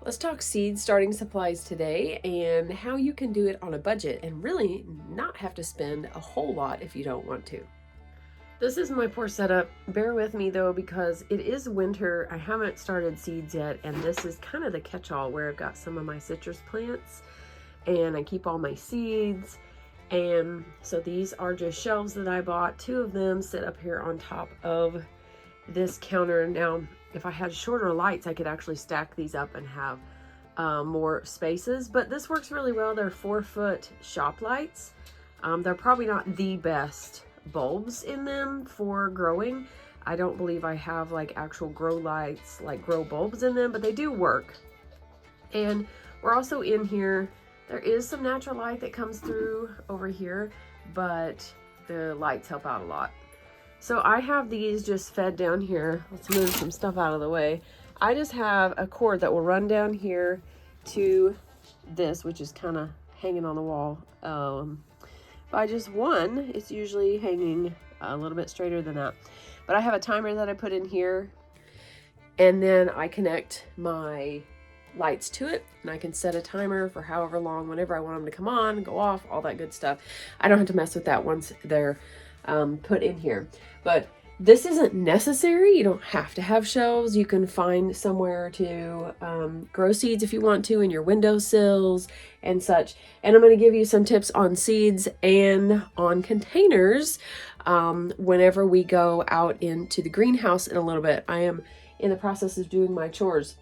Let's talk seed starting supplies today and how you can do it on a budget and really not have to spend a whole lot if you don't want to. This is my poor setup. Bear with me though, because it is winter. I haven't started seeds yet, and this is kind of the catch-all where I've got some of my citrus plants and I keep all my seeds. And so these are just shelves that I bought. 2 of them sit up here on top of this counter. Now, if I had shorter lights, I could actually stack these up and have more spaces, but this works really well. They're 4-foot shop lights. They're probably not the best bulbs in them for growing. I don't believe I have like actual grow lights, like grow bulbs in them, but they do work. And we're also in here, there is some natural light that comes through over here, but the lights help out a lot. So I have these just fed down here. Let's move some stuff out of the way. I just have a cord that will run down here to this, which is kind of hanging on the wall. By just one, it's usually hanging a little bit straighter than that. But I have a timer that I put in here, and then I connect my lights to it, and I can set a timer for however long, whenever I want them to come on, go off, all that good stuff. I don't have to mess with that once they're put in here. But this isn't necessary. You don't have to have shelves. You can find somewhere to grow seeds if you want to in your windowsills and such. And I'm going to give you some tips on seeds and on containers whenever we go out into the greenhouse in a little bit. I am in the process of doing my chores.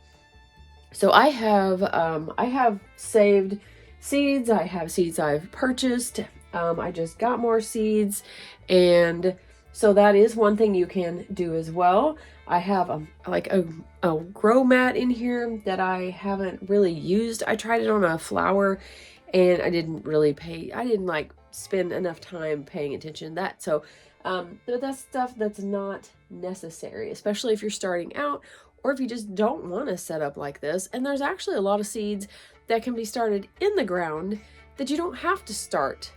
So I have saved seeds. I have seeds I've purchased. I just got more seeds, and so that is one thing you can do as well. I have a grow mat in here that I haven't really used. I tried it on a flower, and I didn't like spend enough time paying attention to that. So, but that's stuff that's not necessary, especially if you're starting out or if you just don't want to set up like this. And there's actually a lot of seeds that can be started in the ground that you don't have to start,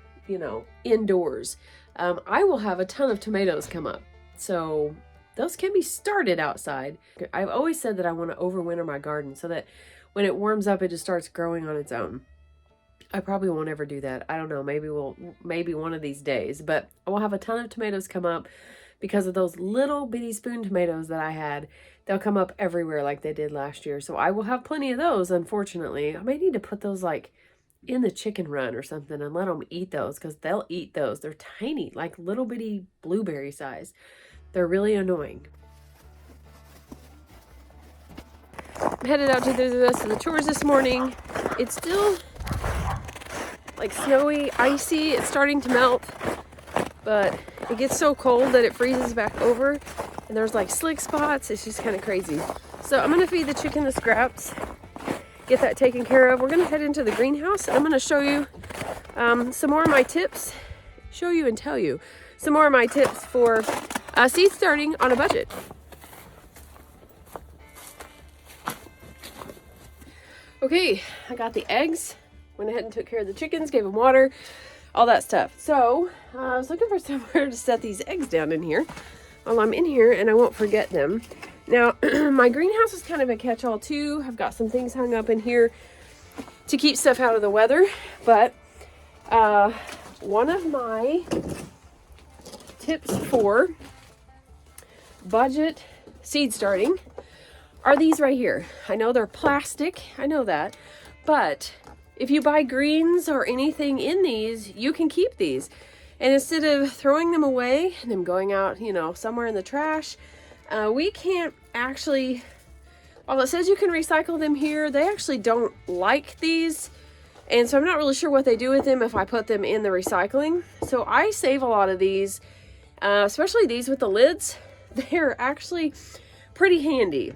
indoors. I will have a ton of tomatoes come up, so those can be started outside. I've always said that I want to overwinter my garden so that when it warms up, it just starts growing on its own. I probably won't ever do that. I don't know. Maybe one of these days, but I will have a ton of tomatoes come up because of those little bitty spoon tomatoes that I had. They'll come up everywhere like they did last year. So I will have plenty of those, unfortunately. I may need to put those like in the chicken run or something and let them eat those, because they'll eat those. They're tiny, like little bitty blueberry size. They're really annoying. I'm headed out to do the rest of the chores this morning. It's still like snowy, icy. It's starting to melt, but it gets so cold that it freezes back over, and there's like slick spots. It's just kind of crazy. So I'm gonna feed the chicken the scraps, get that taken care of. We're gonna head into the greenhouse, and I'm gonna show you some more of my tips, and tell you some more of my tips for seed starting on a budget. Okay, I got the eggs, went ahead and took care of the chickens, gave them water, all that stuff. So I was looking for somewhere to set these eggs down in here while I'm in here, and I won't forget them. Now, my greenhouse is kind of a catch-all too. I've got some things hung up in here to keep stuff out of the weather, but one of my tips for budget seed starting are these right here. I know they're plastic, I know that, but if you buy greens or anything in these, you can keep these. And instead of throwing them away and them going out, somewhere in the trash, we can't actually, while it says you can recycle them here, they actually don't like these. And so I'm not really sure what they do with them if I put them in the recycling. So I save a lot of these, especially these with the lids. They're actually pretty handy.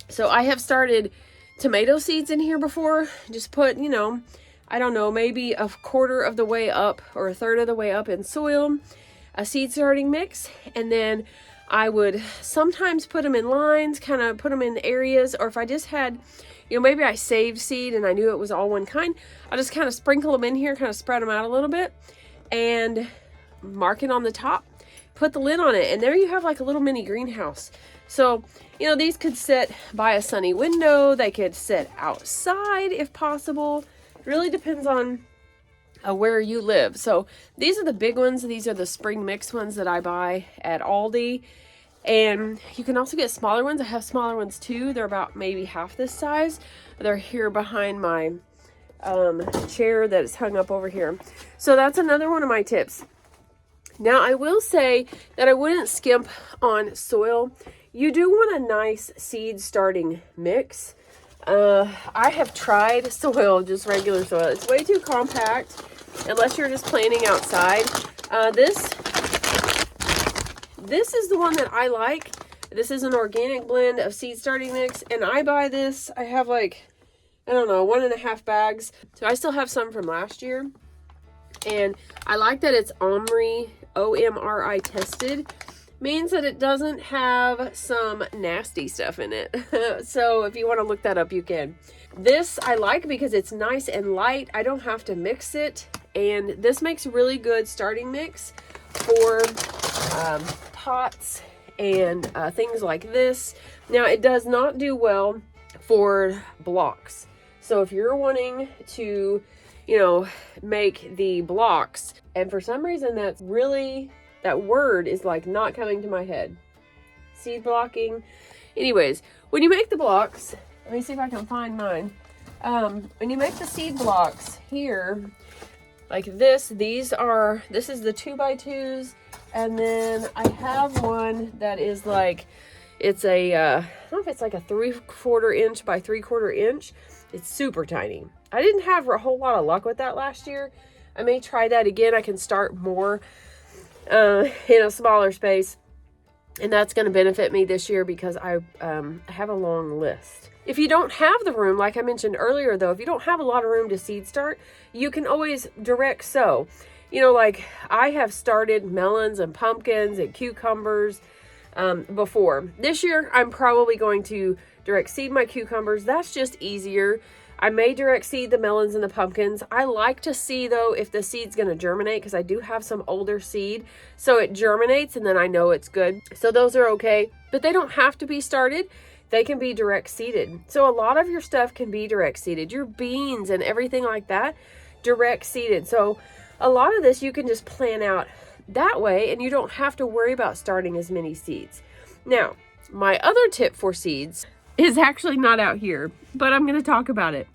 So I have started tomato seeds in here before. Just put, I don't know, maybe a quarter of the way up or a third of the way up in soil, a seed starting mix, and then I would sometimes put them in lines, kind of put them in areas, or if I just had, maybe I saved seed and I knew it was all one kind, I'll just kind of sprinkle them in here, kind of spread them out a little bit, and mark it on the top, put the lid on it, and there you have like a little mini greenhouse. So You know, these could sit by a sunny window. They could sit outside if possible. It really depends on where you live. So these are the big ones. These are the spring mix ones that I buy at Aldi. And you can also get smaller ones. I have smaller ones too. They're about maybe half this size. They're here behind my chair that is hung up over here. So that's another one of my tips. Now I will say that I wouldn't skimp on soil. You do want a nice seed starting mix. I have tried soil, just regular soil. It's way too compact unless you're just planting outside. This is the one that I like. This is an organic blend of seed starting mix, and I buy this. I have like, I don't know, 1.5 bags. So I still have some from last year. And I like that it's OMRI, O-M-R-I tested. Means that it doesn't have some nasty stuff in it. So if you want to look that up, you can. This I like because it's nice and light. I don't have to mix it. And this makes a really good starting mix for pots and things like this. Now, it does not do well for blocks. So if you're wanting to, you know, make the blocks, and for some reason that's really, that word is like not coming to my head. Seed blocking. Anyways, when you make the blocks, let me see if I can find mine. When you make the seed blocks here, like this, this is the 2x2s. And then I have one that is like, it's a, I don't know if it's like a 3/4 inch by 3/4 inch. It's super tiny. I didn't have a whole lot of luck with that last year. I may try that again. I can start more in a smaller space, and that's going to benefit me this year because I have a long list. If you don't have the room, like I mentioned earlier though, if you don't have a lot of room to seed start, you can always direct sow. You know, like I have started melons and pumpkins and cucumbers before. This year, I'm probably going to direct seed my cucumbers. That's just easier. I may direct seed the melons and the pumpkins. I like to see though if the seed's going to germinate, because I do have some older seed. So it germinates and then I know it's good. So those are okay, but they don't have to be started. They can be direct seeded. So a lot of your stuff can be direct seeded. Your beans and everything like that, direct seeded. So a lot of this you can just plan out that way, and you don't have to worry about starting as many seeds. Now, my other tip for seeds is actually not out here, but I'm going to talk about it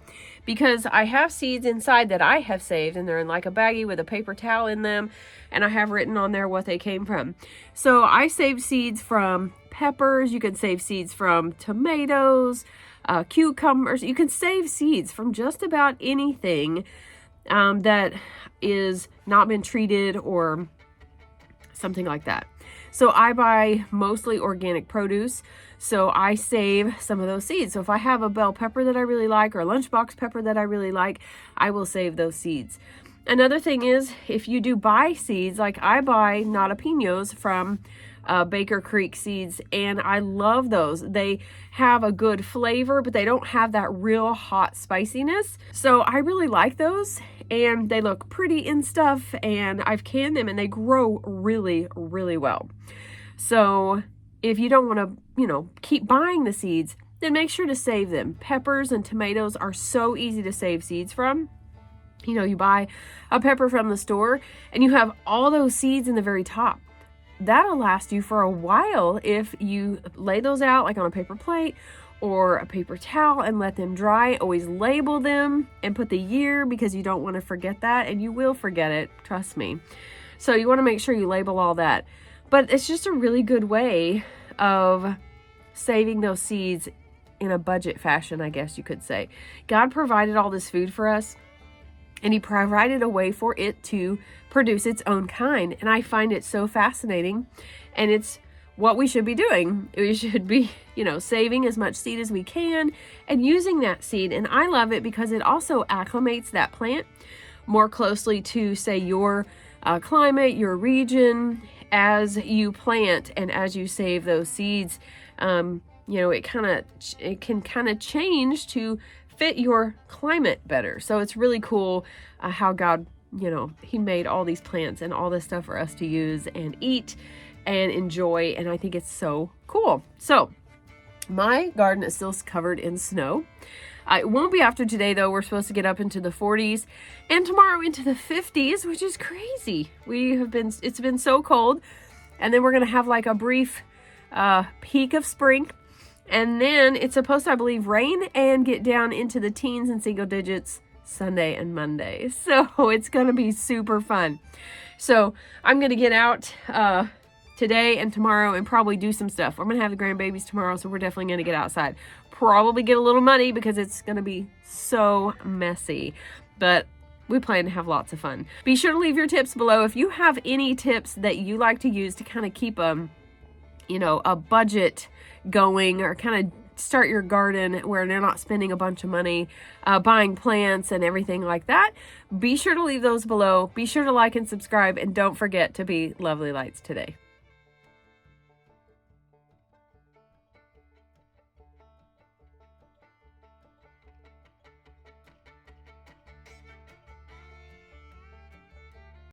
because I have seeds inside that I have saved, and they're in like a baggie with a paper towel in them, and I have written on there what they came from. So I saved seeds from peppers. You can save seeds from tomatoes, cucumbers. You can save seeds from just about anything that is not been treated or something like that. So I buy mostly organic produce, so I save some of those seeds. So if I have a bell pepper that I really like or a lunchbox pepper that I really like, I will save those seeds. Another thing is, if you do buy seeds, like I buy jalapenos from Baker Creek Seeds, and I love those. They have a good flavor, but they don't have that real hot spiciness. So I really like those, and they look pretty and stuff, and I've canned them and they grow really, really well. So if you don't want to, you know, keep buying the seeds, then make sure to save them. Peppers and tomatoes are so easy to save seeds from. You know, you buy a pepper from the store and you have all those seeds in the very top. That'll last you for a while if you lay those out like on a paper plate or a paper towel and let them dry. Always label them and put the year, because you don't want to forget that, and you will forget it, trust me. So you want to make sure you label all that. But it's just a really good way of saving those seeds in a budget fashion, I guess you could say. God provided all this food for us, and he provided a way for it to produce its own kind. And I find it so fascinating, and it's what we should be doing. We should be, you know, saving as much seed as we can and using that seed. And I love it because it also acclimates that plant more closely to, say, your climate, your region. As you plant and as you save those seeds, you know, it can kind of change to fit your climate better. So it's really cool how God, you know, he made all these plants and all this stuff for us to use and eat and enjoy. And I think it's so cool. So My garden is still covered in snow. It won't be after today, though. We're supposed to get up into the 40s and tomorrow into the 50s, which is crazy. It's been so cold. And then we're going to have like a brief peak of spring. And then it's supposed to, I believe, rain and get down into the teens and single digits Sunday and Monday. So it's going to be super fun. So I'm going to get out today and tomorrow and probably do some stuff. I'm going to have the grandbabies tomorrow, so we're definitely going to get outside. Probably get a little muddy because it's going to be so messy. But we plan to have lots of fun. Be sure to leave your tips below. If you have any tips that you like to use to kind of keep a budget going, or kind of start your garden where they're not spending a bunch of money buying plants and everything like that, be sure to leave those below. Be sure to like and subscribe, and don't forget to be lovely lights today.